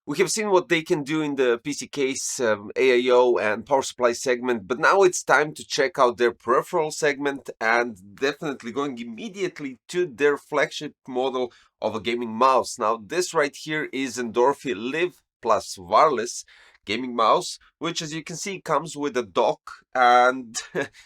We have seen what they can do in the PC case, AIO and power supply segment, but now it's time to check out their peripheral segment and definitely going immediately to their flagship model of a gaming mouse. Now this right here is Endorfy LIV Plus Wireless gaming mouse, which as you can see comes with a dock and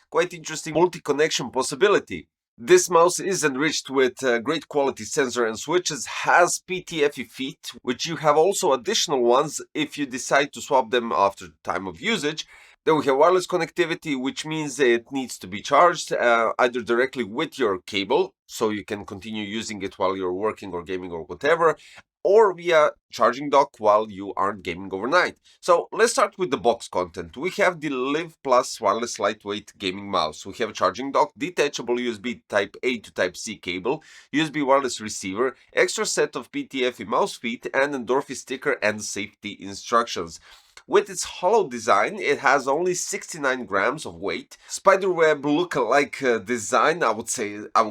quite interesting multi-connection possibility. This mouse is enriched with great quality sensor and switches, has PTFE feet, which you have also additional ones if you decide to swap them after time of usage. Then we have wireless connectivity, which means it needs to be charged either directly with your cable, so you can continue using it while you're working or gaming or whatever, or via charging dock while you aren't gaming overnight. So let's start with the box content. We have the LIV Plus Wireless Lightweight Gaming Mouse. We have a charging dock, detachable USB Type-A to Type-C cable, USB wireless receiver, extra set of PTFE mouse feet, and Endorphy sticker and safety instructions. With its hollow design, it has only 69 grams of weight. Spiderweb look-alike design, I would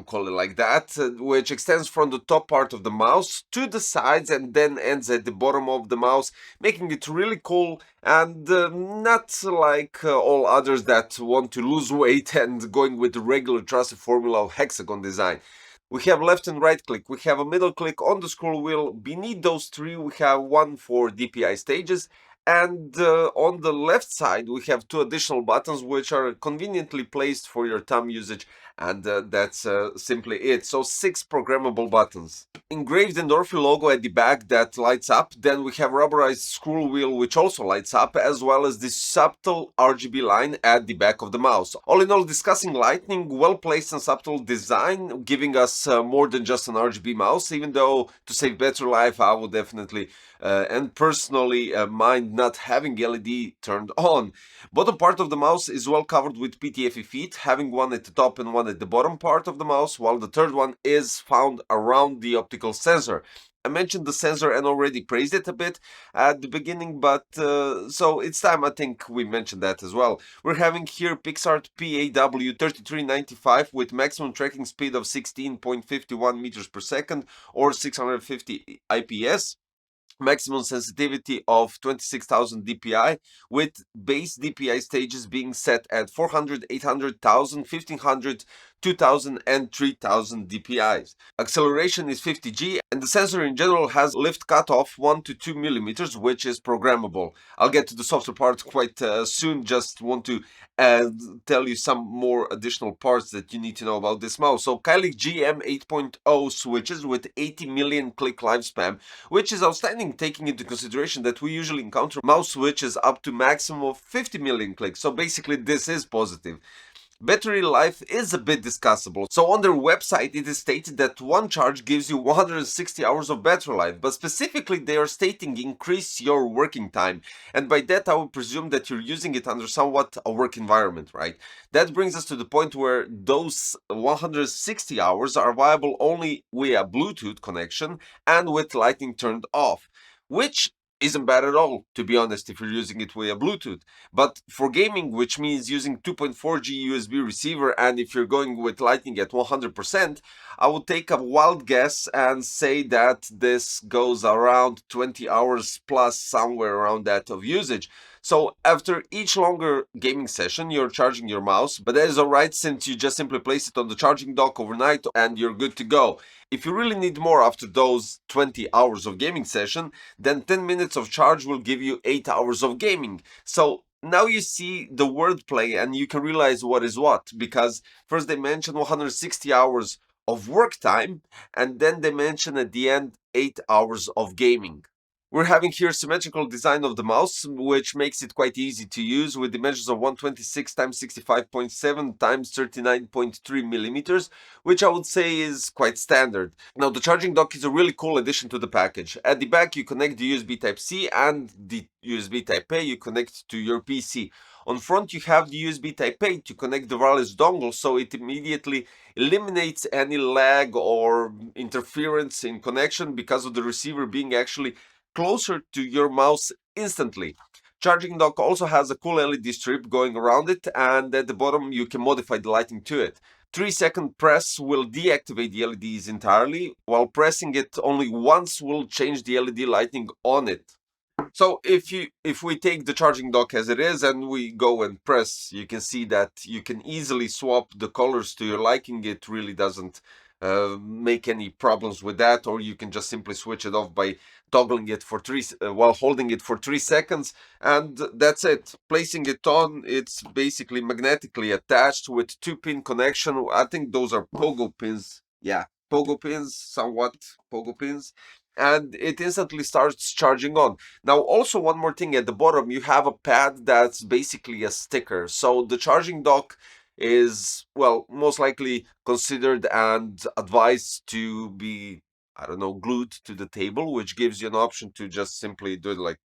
call it like that, which extends from the top part of the mouse to the sides and then ends at the bottom of the mouse, making it really cool and not like all others that want to lose weight and going with the regular trusted formula of hexagon design. We have left and right click, we have a middle click on the scroll wheel, beneath those three we have one for DPI stages, and on the left side we have two additional buttons which are conveniently placed for your thumb usage, and that's simply it. So 6 programmable buttons. Engraved Endorphy logo at the back that lights up, then we have rubberized scroll wheel which also lights up, as well as this subtle RGB line at the back of the mouse. All in all, discussing lighting, well placed and subtle design, giving us more than just an RGB mouse, even though to save battery life I would definitely and personally mind not having LED turned on. Bottom part of the mouse is well covered with PTFE feet, having one at the top and one at the bottom part of the mouse, while the third one is found around the optical sensor. I mentioned the sensor and already praised it a bit at the beginning, but so it's time I think we mentioned that as well. We're having here PixArt PAW3395 with maximum tracking speed of 16.51 meters per second or 650 IPS. Maximum sensitivity of 26,000 dpi, with base dpi stages being set at 400, 800, 1000, 1500, 2000 and 3000 dpi. Acceleration is 50G, and the sensor in general has lift cutoff 1 to 2 millimeters, which is programmable. I'll get to the software part quite soon, just want to tell you some more additional parts that you need to know about this mouse. So Kylik GM 8.0 switches with 80 million click lifespan, which is outstanding taking into consideration that we usually encounter mouse switches up to maximum of 50 million clicks. So basically this is positive. Battery life is a bit discussable. So on their website it is stated that one charge gives you 160 hours of battery life, but specifically they are stating increase your working time, and by that I would presume that you're using it under somewhat a work environment, right? That brings us to the point where those 160 hours are viable only via Bluetooth connection and with lighting turned off, which isn't bad at all, to be honest, if you're using it via Bluetooth. But for gaming, which means using 2.4G USB receiver, and if you're going with Lightning at 100%, I would take a wild guess and say that this goes around 20 hours plus, somewhere around that of usage. So after each longer gaming session, you're charging your mouse, but that is alright since you just simply place it on the charging dock overnight and you're good to go. If you really need more after those 20 hours of gaming session, then 10 minutes of charge will give you 8 hours of gaming. So now you see the wordplay and you can realize what is what, because first they mention 160 hours of work time, and then they mention at the end 8 hours of gaming. We're having here symmetrical design of the mouse, which makes it quite easy to use, with dimensions of 126 x 65.7 x 39.3 millimeters, which I would say is quite standard. Now the charging dock is a really cool addition to the package. At the back you connect the USB Type-C, and the USB Type-A you connect to your PC. On front you have the USB Type-A to connect the wireless dongle, so it immediately eliminates any lag or interference in connection because of the receiver being actually closer to your mouse instantly. Charging dock also has a cool LED strip going around it, and at the bottom you can modify the lighting to it. 3-second press will deactivate the LEDs entirely, while pressing it only once will change the LED lighting on it. So if we take the charging dock as it is and we go and press, you can see that you can easily swap the colors to your liking. It really doesn't make any problems with that, or you can just simply switch it off by toggling it for while holding it for 3 seconds, and that's it. Placing it on, it's basically magnetically attached with 2-pin connection. I think those are pogo pins. Yeah, pogo pins, somewhat pogo pins, and it instantly starts charging on. Now, also one more thing, at the bottom you have a pad that's basically a sticker. So the charging dock is, well, most likely considered and advised to be, I don't know, glued to the table, which gives you an option to just simply do it like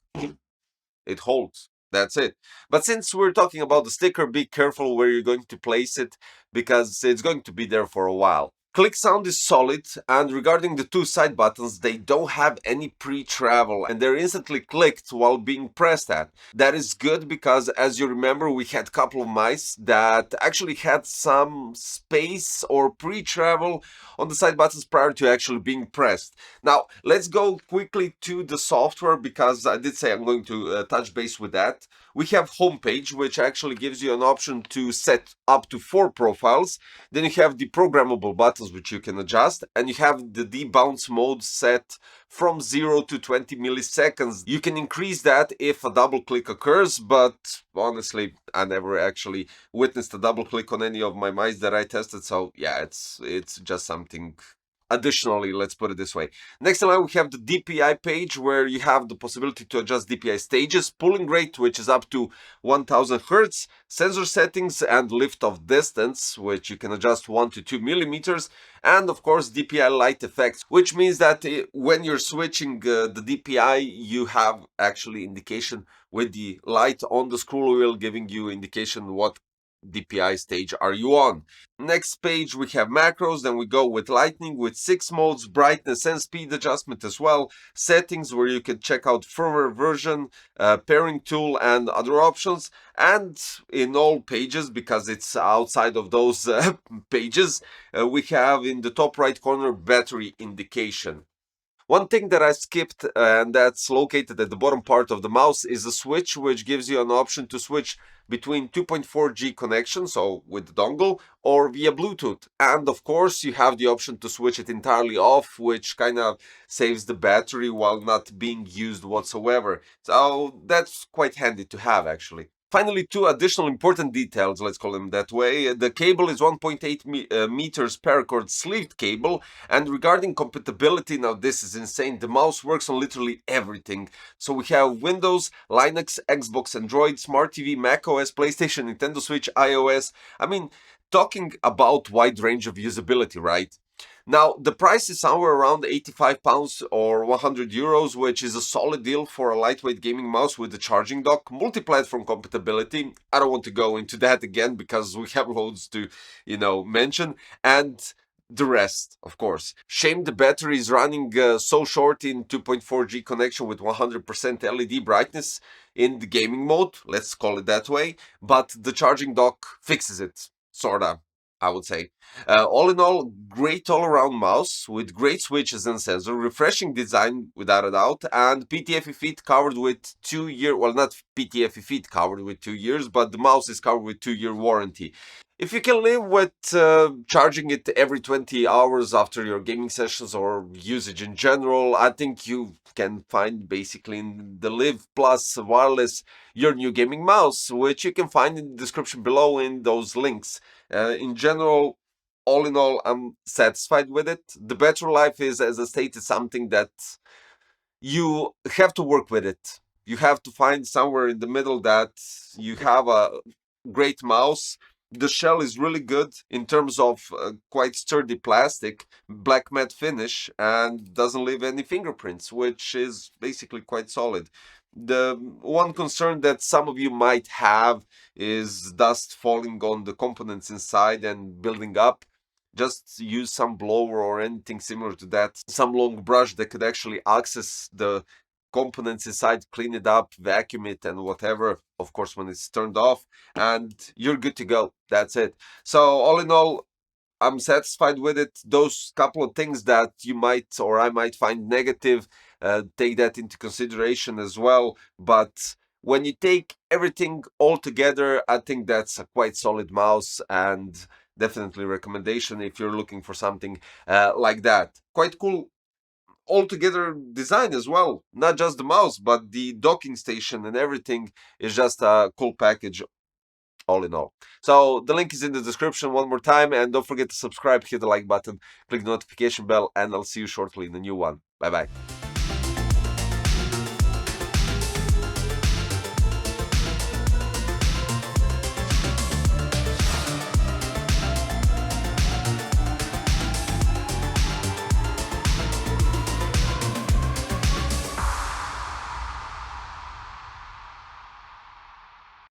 it holds. That's it. But since we're talking about the sticker, be careful where you're going to place it, because it's going to be there for a while. Click sound is solid, and regarding the two side buttons, they don't have any pre-travel and they're instantly clicked while being pressed at. That is good because, as you remember, we had a couple of mice that actually had some space or pre-travel on the side buttons prior to actually being pressed. Now, let's go quickly to the software, because I did say I'm going to touch base with that. We have homepage, which actually gives you an option to set up to 4 profiles. Then you have the programmable buttons, which you can adjust, and you have the debounce mode set from 0 to 20 milliseconds. You can increase that if a double click occurs, but honestly, I never actually witnessed a double click on any of my mice that I tested, so yeah, it's just something additionally, let's put it this way. Next in line, we have the DPI page, where you have the possibility to adjust DPI stages, pulling rate, which is up to 1000 Hertz, sensor settings, and lift-off distance, which you can adjust 1 to 2 millimeters, and of course DPI light effects, which means that when you're switching the DPI, you have actually indication with the light on the scroll wheel giving you indication what DPI stage are you on. Next page, we have macros. Then we go with lightning with 6 modes, brightness and speed adjustment as well, settings where you can check out firmware version, pairing tool, and other options. And in all pages, because it's outside of those pages, we have in the top right corner battery indication. One thing that I skipped, and that's located at the bottom part of the mouse, is a switch, which gives you an option to switch between 2.4G connection, so with the dongle, or via Bluetooth. And of course, you have the option to switch it entirely off, which kind of saves the battery while not being used whatsoever. So that's quite handy to have, actually. Finally, 2 additional important details, let's call them that way. The cable is 1.8 meters paracord sleeved cable, and regarding compatibility, now this is insane, the mouse works on literally everything. So we have Windows, Linux, Xbox, Android, Smart TV, Mac OS, PlayStation, Nintendo Switch, iOS. I mean, talking about wide range of usability, right? Now, the price is somewhere around 85 pounds or 100 euros, which is a solid deal for a lightweight gaming mouse with a charging dock, multi-platform compatibility. I don't want to go into that again because we have loads to, mention. And the rest, of course. Shame the battery is running so short in 2.4G connection with 100% LED brightness in the gaming mode, let's call it that way, but the charging dock fixes it, sorta, I would say. All in all, great all-around mouse with great switches and sensor, refreshing design without a doubt, and PTFE feet covered with 2-year, well, not PTFE feet covered with 2 years, but the mouse is covered with 2-year warranty. If you can live with charging it every 20 hours after your gaming sessions or usage in general, I think you can find basically in the LIV Plus Wireless your new gaming mouse, which you can find in the description below in those links. In general, all in all, I'm satisfied with it. The battery life is, as I stated, something that you have to work with it. You have to find somewhere in the middle that you have a great mouse. The shell is really good in terms of quite sturdy plastic, black matte finish, and doesn't leave any fingerprints, which is basically quite solid. The one concern that some of you might have is dust falling on the components inside and building up. Just use some blower or anything similar to that, some long brush that could actually access the components inside, clean it up, vacuum it, and whatever, of course, when it's turned off, and you're good to go. That's it. So all in all, I'm satisfied with it. Those couple of things that you might or I might find negative, take that into consideration as well. But when you take everything all together, I think that's a quite solid mouse, and definitely recommendation if you're looking for something like that. Quite cool altogether design as well. Not just the mouse, but the docking station and everything is just a cool package all in all. So the link is in the description one more time, and don't forget to subscribe, hit the like button, click the notification bell, and I'll see you shortly in the new one. Bye bye.